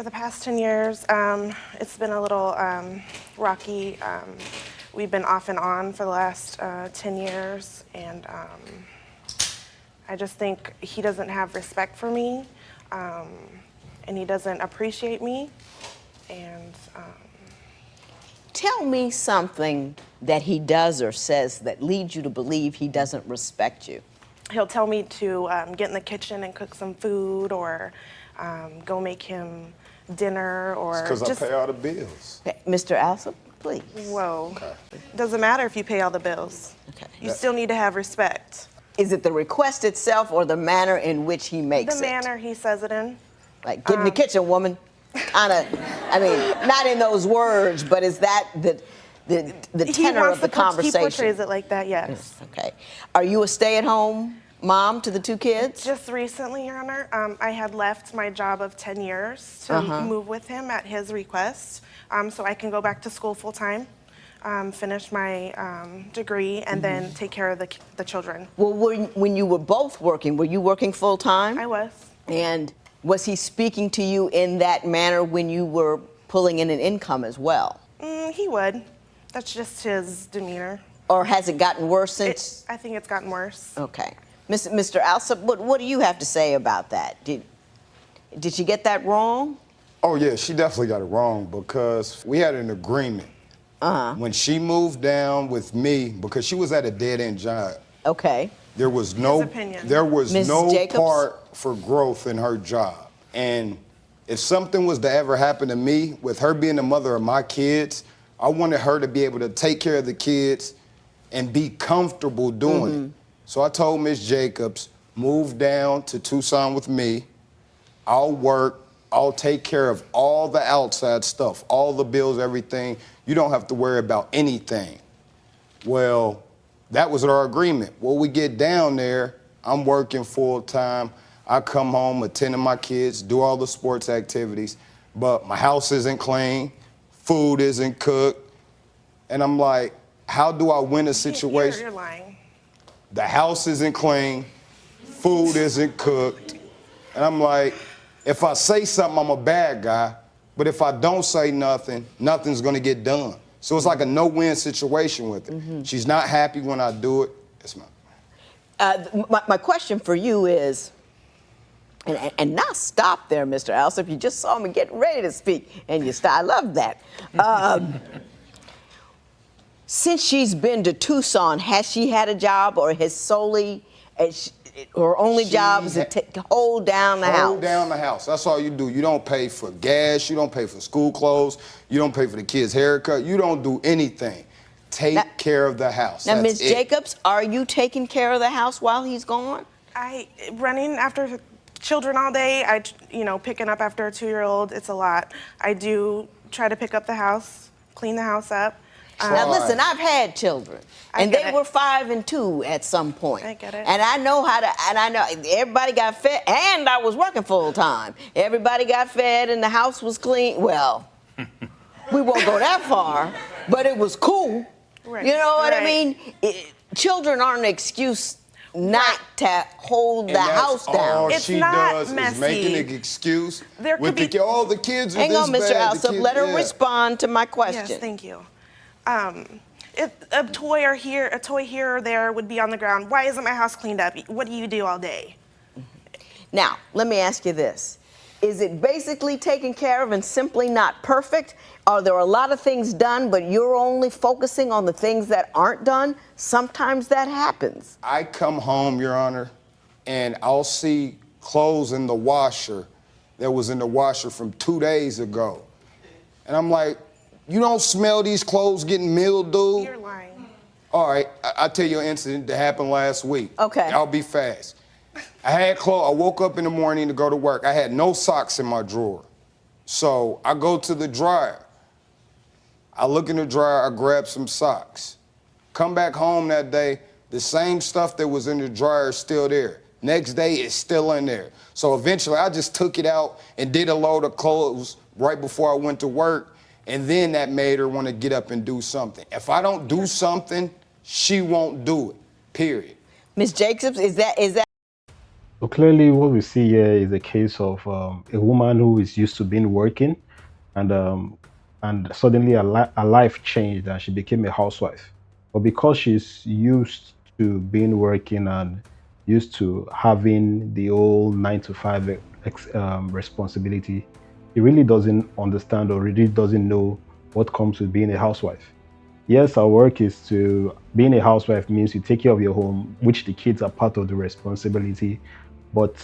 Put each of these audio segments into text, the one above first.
For the past 10 years, it's been a little rocky. We've been off and on for the last 10 years, and I just think he doesn't have respect for me, and he doesn't appreciate me, and Tell me something that he does or says that leads you to believe he doesn't respect you. he'll tell me to get in the kitchen and cook some food, or go make him dinner, or Because I just, pay all the bills. Okay, Mr. Alsop, please. whoa. Okay. Doesn't matter if you pay all the bills. Okay. You still need to have respect. Is it the request itself or the manner in which he makes The it? manner he says it in. Like, get in the kitchen, woman. Kind of, I mean, not in those words, but is that the tenor of the conversation? He portrays it like that, yes. Okay. Are you a stay-at-home mom to the two kids? Just recently, Your Honor, I had left my job of 10 years to move with him at his request, so I can go back to school full-time, finish my degree, and then take care of the children. Well, when you were both working, were you working full-time? I was. And was he speaking to you in that manner when you were pulling in an income as well? He would. That's just his demeanor. Or has it gotten worse since? I think it's gotten worse. Okay. Mr. Alsop, what do you have to say about that? Did she get that wrong? Oh, yeah, she definitely got it wrong because we had an agreement. When she moved down with me, because she was at a dead-end job, Okay. there was His no opinion. Ms. Jacobs? part for growth in her job. And if something was to ever happen to me, with her being the mother of my kids, I wanted her to be able to take care of the kids and be comfortable doing it. So I told Ms. Jacobs, move down to Tucson with me. I'll work. I'll take care of all the outside stuff, all the bills, everything. You don't have to worry about anything. Well, that was our agreement. When we get down there, I'm working full time. I come home, attend to my kids, do all the sports activities, but my house isn't clean, food isn't cooked. And I'm like, how do I win a situation? You're lying. The house isn't clean, food isn't cooked. And I'm like, if I say something, I'm a bad guy. But if I don't say nothing, nothing's gonna get done. So it's like a no-win situation with it. She's not happy when I do it. It's My question for you is, and now stop there, Mr. Alsop. You just saw me getting ready to speak, and you stopped. I love that. Since she's been to Tucson, has she had a job, or has solely, her only job is to hold down the house? Hold down the house. That's all you do. You don't pay for gas. You don't pay for school clothes. You don't pay for the kids' haircut. You don't do anything. Take care of the house. Now, That's Ms. Jacobs, are you taking care of the house while he's gone? Running after children all day, picking up after a 2-year-old, it's a lot. I do try to pick up the house, clean the house up. Now listen, I've had children, and they were 5 and 2 at some point. I get it. And I know how to, and I know everybody got fed, and I was working full time. Everybody got fed, and the house was clean. Well, we won't go that far, but it was cool. Right. You know what I Right. mean? Children aren't an excuse not to hold And the that's house down. all It's she not does messy. is making an excuse. There could with be- all the kids are Hang this on, Mr. bad, the Alsop. kids- Let her yeah. respond to my question. Yes, thank you. A toy here or there would be on the ground. Why isn't my house cleaned up? What do you do all day? Now, let me ask you this. Is it basically taken care of and simply not perfect? Are there a lot of things done, but you're only focusing on the things that aren't done? Sometimes that happens. I come home, Your Honor, and I'll see clothes in the washer that was in the washer from 2 days ago. And I'm like, you don't smell these clothes getting mildew? You're lying. All right, I'll tell you an incident that happened last week. Okay. I'll be fast. I had clothes. I woke up in the morning to go to work. I had no socks in my drawer. So I go to the dryer. I look in the dryer, I grab some socks. Come back home that day, the same stuff that was in the dryer is still there. Next day, it's still in there. So eventually, I just took it out and did a load of clothes right before I went to work, and then that made her want to get up and do something. If I don't do something, she won't do it, period. Ms. Jacobs, is that So clearly, what we see here is a case of a woman who is used to being working, and suddenly her life changed and she became a housewife. But because she's used to being working and used to having the old 9 to 5 responsibility, she really doesn't understand or really doesn't know what comes with being a housewife. Yes, our work is to being a housewife means you take care of your home, which the kids are part of the responsibility, but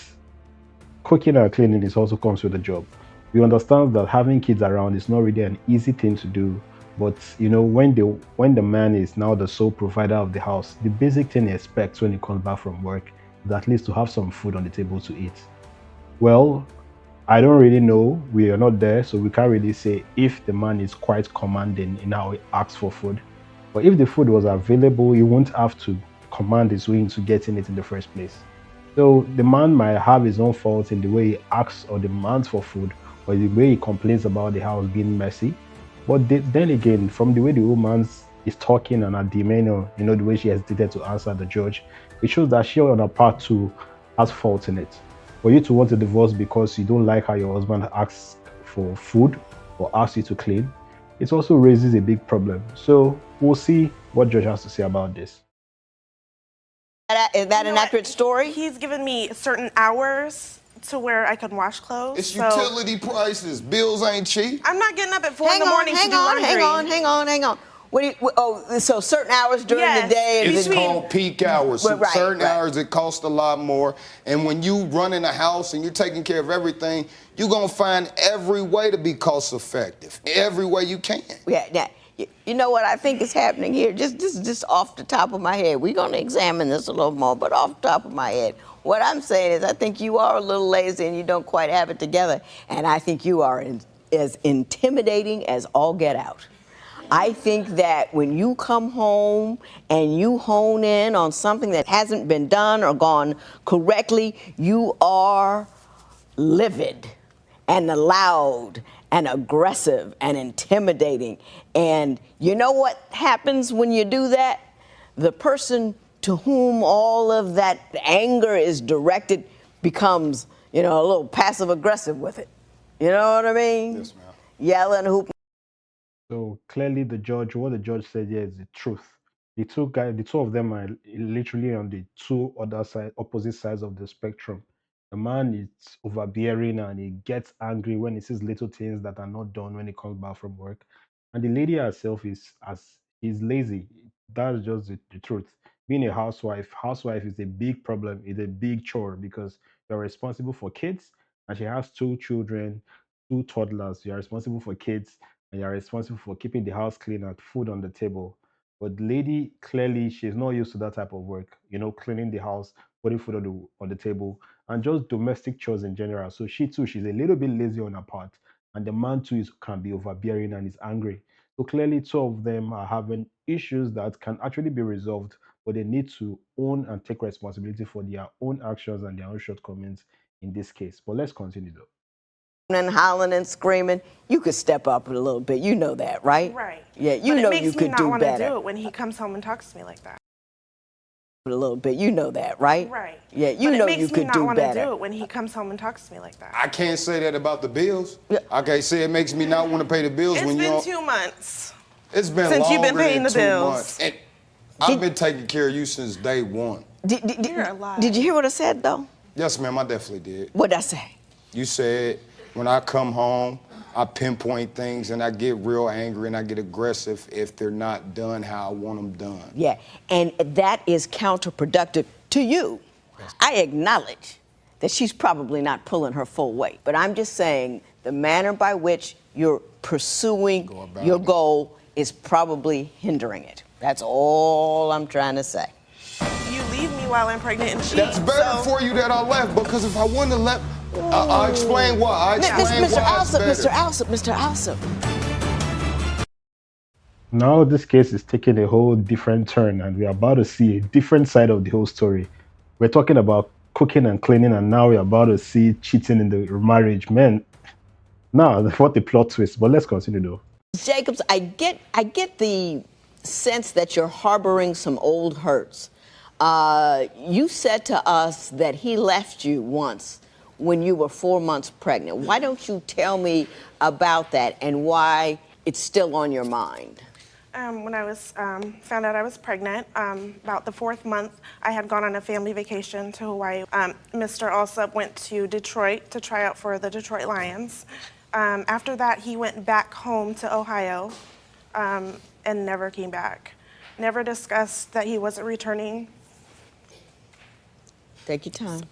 cooking and cleaning is also comes with a job. We understand that having kids around is not really an easy thing to do, but when the man is now the sole provider of the house, the basic thing he expects when he comes back from work is at least to have some food on the table to eat. Well, I don't really know. We are not there, so we can't really say if the man is quite commanding in how he asks for food. But if the food was available, he won't have to command his way into getting it in the first place. So the man might have his own faults in the way he asks or demands for food, or the way he complains about the house being messy. But then again, from the way the woman is talking and her demeanor, the way she hesitated to answer the judge, it shows that she on her part too has faults in it. For you to want a divorce because you don't like how your husband asks for food or asks you to clean, it also raises a big problem. So we'll see what judge has to say about this. Is that You an know what? accurate story? He's given me certain hours to where I can wash clothes. It's so utility prices. Bills ain't cheap. I'm not getting up at 4 in Hang the on, morning to hang do on, laundry. hang on. So certain hours during the Yes. day. It's Between- called peak hours. Well, right, Certain right. hours it costs a lot more. And when you running a house and you're taking care of everything, you're gonna find every way to be cost effective. Every way you can. Yeah. You know what I think is happening here? Just off the top of my head. We're going to examine this a little more, but off the top of my head, what I'm saying is I think you are a little lazy and you don't quite have it together. And I think you are as intimidating as all get out. I think that when you come home and you hone in on something that hasn't been done or gone correctly, you are livid and loud and aggressive and intimidating. And you know what happens when you do that? The person to whom all of that anger is directed becomes, a little passive aggressive with it. You know what I mean? Yes, ma'am. Yelling, hooping. So clearly, what the judge said here is the truth. The two of them are literally on the two other side, opposite sides of the spectrum. The man is overbearing and he gets angry when he sees little things that are not done when he comes back from work. And the lady herself is lazy. That's just the truth. Being a housewife is a big problem. It's a big chore because you're responsible for kids, and she has two children, two toddlers. You're responsible for kids and you're responsible for keeping the house clean and food on the table. But the lady, clearly, she's not used to that type of work, cleaning the house, putting food on the table, and just domestic chores in general. So she too, she's a little bit lazy on her part. And the man too can be overbearing and is angry. So clearly, two of them are having issues that can actually be resolved, but they need to own and take responsibility for their own actions and their own shortcomings in this case. But let's continue though. And hollering and screaming, you could step up a little bit. You know that, right? Right. Yeah, you but know it makes you me could not do want to better. do it when he comes home and talks to me like that. A little bit. You know that, right? Right. Yeah, you but know it makes you me could not do want to better. do it when he comes home and talks to me like that. I can't say that about the bills. Yeah. I can't say it makes me not want to pay the bills It's when you been don't. 2 months. It's been since you've longer been paying than the 2 bills. months. And I've been taking care of you since day one. You're a lie. Did you hear what I said, though? Yes, ma'am, I definitely did. What'd I say? You said when I come home, I pinpoint things and I get real angry and I get aggressive if they're not done how I want them done. Yeah, and that is counterproductive to you. I acknowledge that she's probably not pulling her full weight, but I'm just saying the manner by which you're pursuing your goal is probably hindering it. That's all I'm trying to say. You leave me while I'm pregnant and cheat. That's better for you that I left, because if I wouldn't have left, I'll explain why. I'll explain Mr. why it's Alsop, better. Mr. Alsop. Now this case is taking a whole different turn, and we're about to see a different side of the whole story. We're talking about cooking and cleaning, and now we're about to see cheating in the marriage. Man, now what a plot twist. But let's continue though. Jacobs, I get the sense that you're harboring some old hurts You said to us that he left you once when you were 4 months pregnant. Why don't you tell me about that and why it's still on your mind? When I was found out I was pregnant, about the 4th month, I had gone on a family vacation to Hawaii. Mr. Alsop went to Detroit to try out for the Detroit Lions. After that, he went back home to Ohio and never came back. Never discussed that he wasn't returning. Take your time.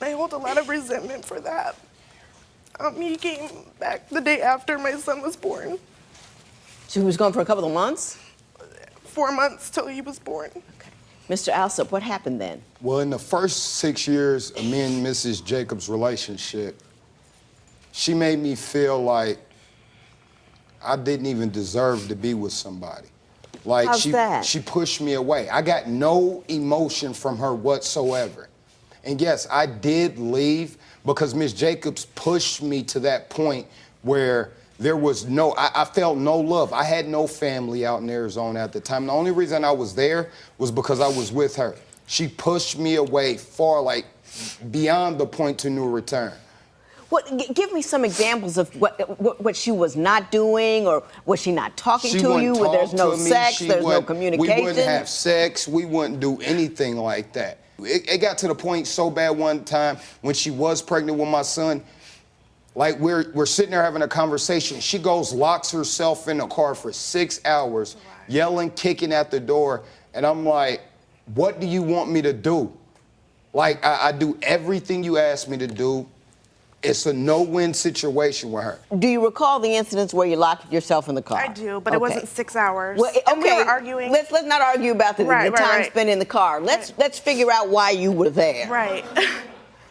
I hold a lot of resentment for that. He came back the day after my son was born. So he was gone for a couple of months? 4 months till he was born. Okay. Mr. Alsop, what happened then? Well, in the first 6 years of me and Mrs. Jacobs' relationship, she made me feel like I didn't even deserve to be with somebody. Like How's that? she pushed me away. I got no emotion from her whatsoever. And yes, I did leave because Miss Jacobs pushed me to that point where there was I felt no love. I had no family out in Arizona at the time. The only reason I was there was because I was with her. She pushed me away far, like beyond the point to no return. Give me some examples of what she was not doing, or was she not talking to you? Where there's no sex, there's no communication. We wouldn't have sex. We wouldn't do anything like that. It got to the point so bad one time when she was pregnant with my son. Like we're sitting there having a conversation. She goes, locks herself in the car for 6 hours, yelling, kicking at the door, and I'm like, "What do you want me to do?" Like I do everything you asked me to do. It's a no-win situation with her. Do you recall the incidents where you locked yourself in the car? I do, but it wasn't 6 hours. Well, okay. And we were arguing. Let's not argue about the time spent in the car. Let's figure out why you were there. Right.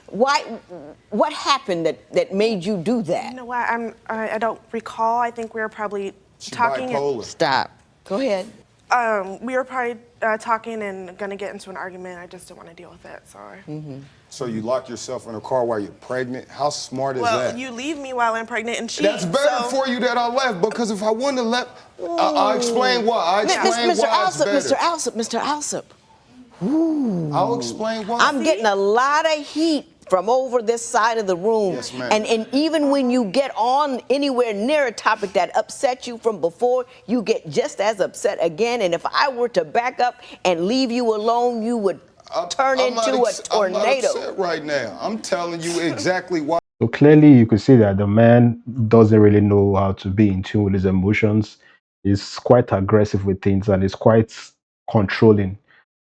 What happened that made you do that? You know what? I don't recall. I think we were probably She's talking. bipolar. Stop. Go ahead. We were probably talking and gonna get into an argument. I just didn't want to deal with it. Sorry. So you lock yourself in a car while you're pregnant? How smart is Well, that? you leave me while I'm pregnant and cheat. That's better so. for you that I left, because if I wouldn't have left, I'll explain why. I'll explain Mr. why it's Alsop, better. Mr. Alsop. I'll explain why. I'm getting a lot of heat from over this side of the room. Yes, ma'am. And even when you get on anywhere near a topic that upset you from before, you get just as upset again. And if I were to back up and leave you alone, you would turn into a tornado. I'm not upset right now. I'm telling you exactly why. So clearly, you could see that the man doesn't really know how to be in tune with his emotions. He's quite aggressive with things and is quite controlling.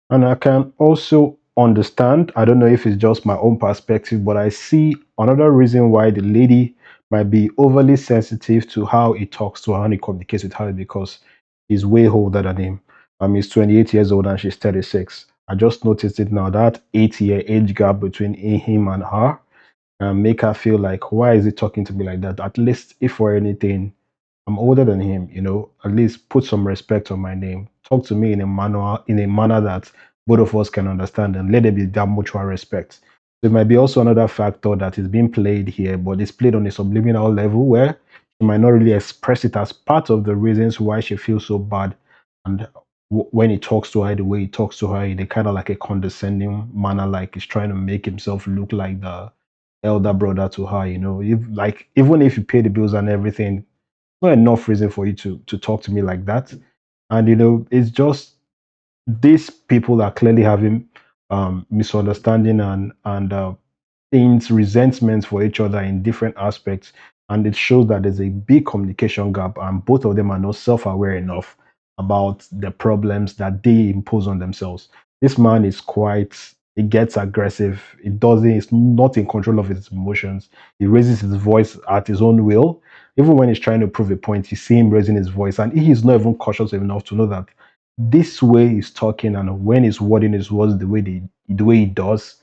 And I can also understand, I don't know if it's just my own perspective, but I see another reason why the lady might be overly sensitive to how he talks to her and he communicates with her, because he's way older than him. He's 28 years old and she's 36. I just noticed it now, that 8-year age gap between him and her, make her feel like, why is he talking to me like that? At least, if for anything, I'm older than him, at least put some respect on my name. Talk to me in a manner that both of us can understand, and let there be that mutual respect. There might be also another factor that is being played here, but it's played on a subliminal level where she might not really express it as part of the reasons why she feels so bad. And when he talks to her, the way he talks to her in a kind of like a condescending manner, like he's trying to make himself look like the elder brother to her, even if you pay the bills and everything, not enough reason for you to talk to me like that. And it's just, these people are clearly having misunderstanding and things, resentments for each other in different aspects, and it shows that there's a big communication gap, and both of them are not self-aware enough about the problems that they impose on themselves. This man is he gets aggressive. He's not in control of his emotions. He raises his voice at his own will. Even when he's trying to prove a point, you see him raising his voice, and he's not even cautious enough to know that this way he's talking and when he's wording his words the way he does,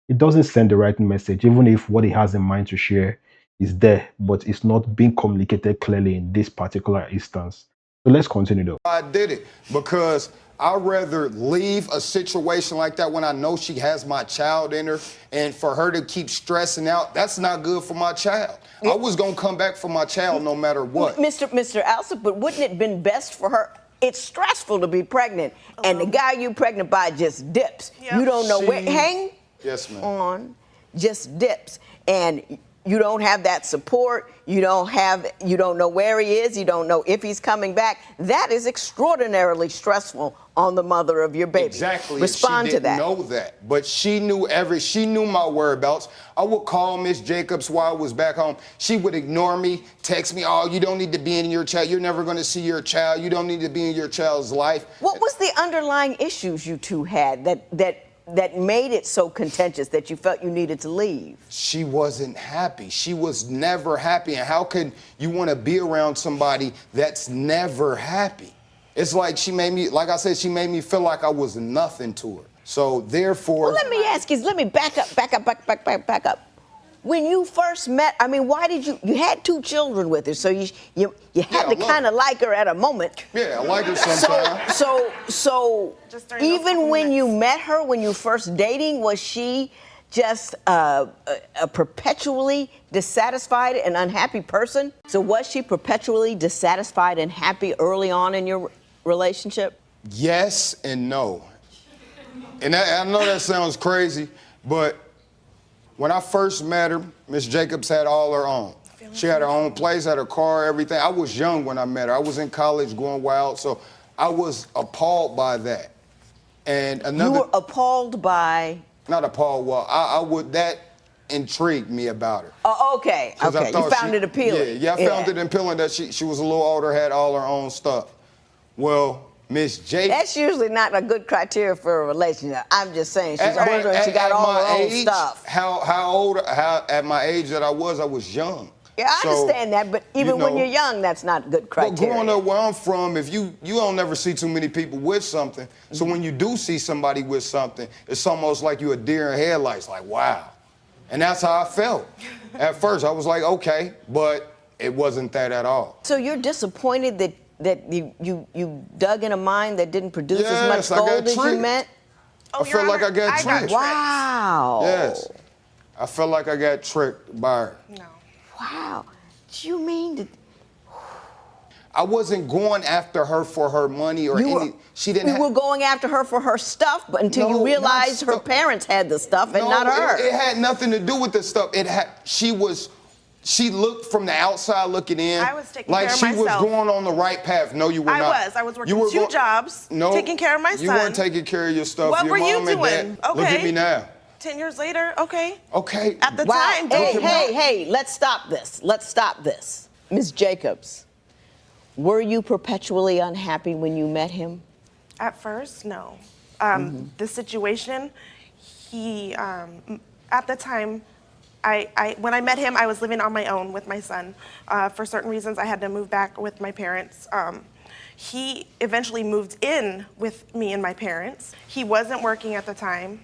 it doesn't send the right message, even if what he has in mind to share is there, but it's not being communicated clearly in this particular instance. So let's continue though. I did it because I'd rather leave a situation like that when I know she has my child in her, and for her to keep stressing out, that's not good for my child. I was gonna come back for my child no matter what. Mr. Alsop, but wouldn't it have been best for her? It's stressful to be pregnant, and the guy you pregnant by just dips. Yep. You don't know where, hang Yes, ma'am. on, just dips. And you don't have that support. You don't know where he is. You don't know if he's coming back. That is extraordinarily stressful on the mother of your baby. Exactly. Respond she to that. didn't know that, but she knew my whereabouts. I would call Miss Jacobs while I was back home. She would ignore me, text me, "Oh, you don't need to be in your child. You're never going to see your child. You don't need to be in your child's life." What was the underlying issues you two had that made it so contentious that you felt you needed to leave? She wasn't happy. She was never happy. And how can you want to be around somebody that's never happy? It's like she made me feel like I was nothing to her. So therefore... Well, let me ask you, let me back up. When you first met, I mean, why did you had 2 children with her, so you had to kind of like her at a moment. Yeah, I like her sometimes. So Just during those even couple when you minutes. met her, when you first dating, was she just a perpetually dissatisfied and unhappy person? So was she perpetually dissatisfied and happy early on in your relationship? Yes and no. And I know that sounds crazy, but when I first met her, Miss Jacobs had all her own. She had her own place, had her car, everything. I was young when I met her. I was in college going wild, so I was appalled by that. And You were appalled by... Not appalled, well, that intrigued me about her. Oh, okay. 'Cause I You thought found it appealing. Yeah, I found it appealing that she was a little older, had all her own stuff. Well, Miss Jacobs... That's usually not a good criteria for a relationship. I'm just saying, she's older and she got all her own stuff. At my age that I was young. Yeah, I understand that, but even when you're young, that's not good criteria. But growing up where I'm from, if you don't never see too many people with something, so when you do see somebody with something, it's almost like you're a deer in headlights, like, wow. And that's how I felt. At first, I was like, okay, but it wasn't that at all. So you're disappointed that you dug in a mine that didn't produce as Yes, much I got gold as you tricked. meant? I felt like I got tricked. tricked. Wow. Yes. I felt like I got tricked by her. No. Wow. Do you mean that I wasn't going after her for her money or she didn't you were going after her for her stuff, but until No, you realized not her stuff. parents had the stuff and not her? It had nothing to do with the stuff. She looked from the outside looking in. I was taking like care of she was myself. going on the right path. No, you were not. I was working 2 jobs, taking care of my son. You weren't taking care of your stuff. What Your were you mom and doing? dad. Look at me now. 10 years later, okay. Okay. At the Wow. time, Hey, let's stop this. Ms. Jacobs, were you perpetually unhappy when you met him? At first, no. The situation, he, at the time, when I met him, I was living on my own with my son. For certain reasons, I had to move back with my parents. He eventually moved in with me and my parents. He wasn't working at the time.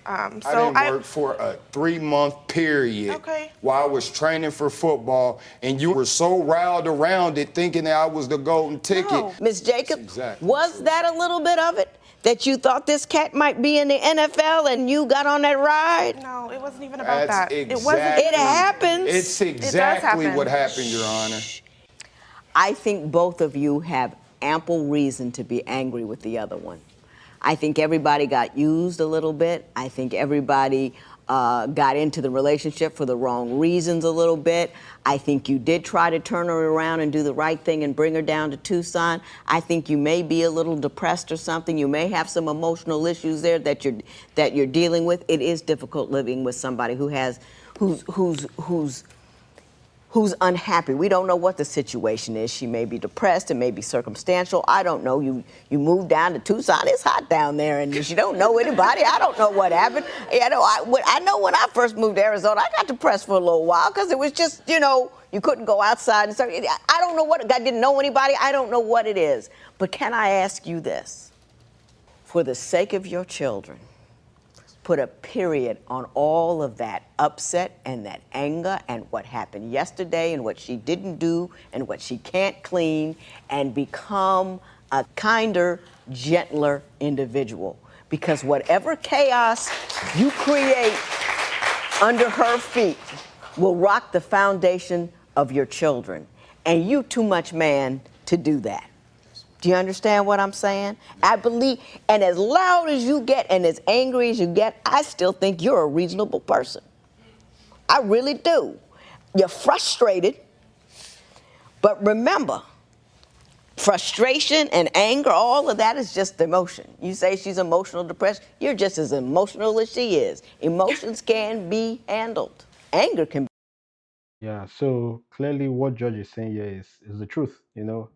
I didn't work for a 3-month period while I was training for football, and you were so riled around it thinking that I was the golden ticket. No. Ms. Jacobs, Exactly. was that a little bit of it? That you thought this cat might be in the NFL and you got on that ride? No, it wasn't even about That's that. It wasn't. exactly- It happens. It's exactly happen. what happened, Your Honor. I think both of you have ample reason to be angry with the other one. I think everybody got used a little bit. I think everybody got into the relationship for the wrong reasons a little bit. I think you did try to turn her around and do the right thing and bring her down to Tucson. I think you may be a little depressed or something. You may have some emotional issues there that you're dealing with. It is difficult living with somebody who's unhappy. We don't know what the situation is. She may be depressed. It may be circumstantial. I don't know. You moved down to Tucson. It's hot down there, and you don't know anybody. I don't know what happened. I know when I first moved to Arizona, I got depressed for a little while because it was just, you couldn't go outside and stuff. I don't know I didn't know anybody. I don't know what it is. But can I ask you this? For the sake of your children, put a period on all of that upset and that anger and what happened yesterday and what she didn't do and what she can't clean, and become a kinder, gentler individual. Because whatever chaos you create under her feet will rock the foundation of your children. And you too much man to do that. Do you understand what I'm saying? I believe, and as loud as you get and as angry as you get, I still think you're a reasonable person. I really do. You're frustrated, but remember, frustration and anger, all of that is just emotion. You say she's emotional depressed, you're just as emotional as she is. Emotions can be handled. Anger can be. Yeah, so clearly what George is saying here is the truth, you know.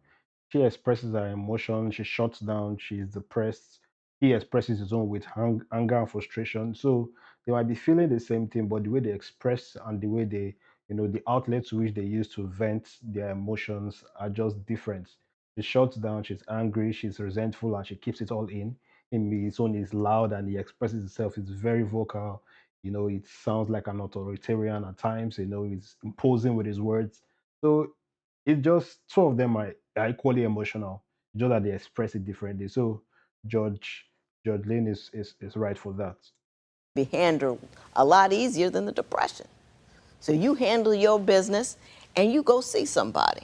She expresses her emotion, she shuts down, she's depressed. He expresses his own with anger and frustration. So they might be feeling the same thing, but the way they express and the way they, the outlets which they use to vent their emotions are just different. She shuts down, she's angry, she's resentful, and she keeps it all in. His own is loud and he expresses himself, he's very vocal. It sounds like an authoritarian at times, he's imposing with his words. So it's just two of them are equally emotional, just that they express it differently. So George George Lane is right for that. Be handled a lot easier than the depression. So you handle your business and you go see somebody.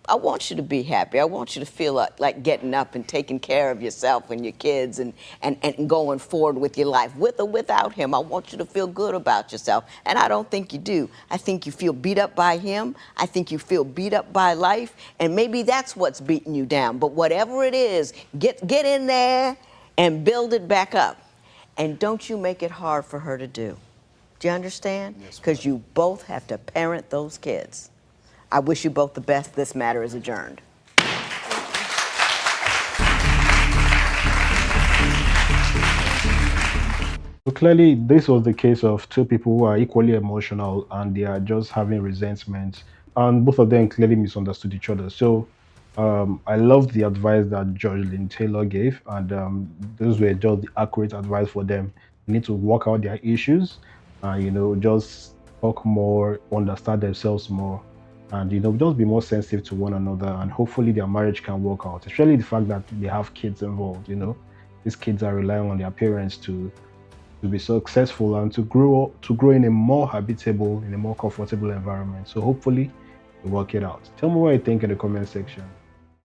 I want you to be happy. I want you to feel like getting up and taking care of yourself and your kids and going forward with your life. With or without him, I want you to feel good about yourself. And I don't think you do. I think you feel beat up by him. I think you feel beat up by life. And maybe that's what's beating you down. But whatever it is, get in there and build it back up. And don't you make it hard for her to do. Do you understand? Yes, ma'am. Because you both have to parent those kids. I wish you both the best. This matter is adjourned. So clearly, this was the case of two people who are equally emotional and they are just having resentment, and both of them clearly misunderstood each other. So I love the advice that George Lynn Taylor gave, and those were just the accurate advice for them. They need to work out their issues, and just talk more, understand themselves more, and just be more sensitive to one another, and hopefully their marriage can work out. Especially the fact that they have kids involved. These kids are relying on their parents to be successful and to grow in a more habitable, in a more comfortable environment. So hopefully you work it out. Tell me what you think in the comment section.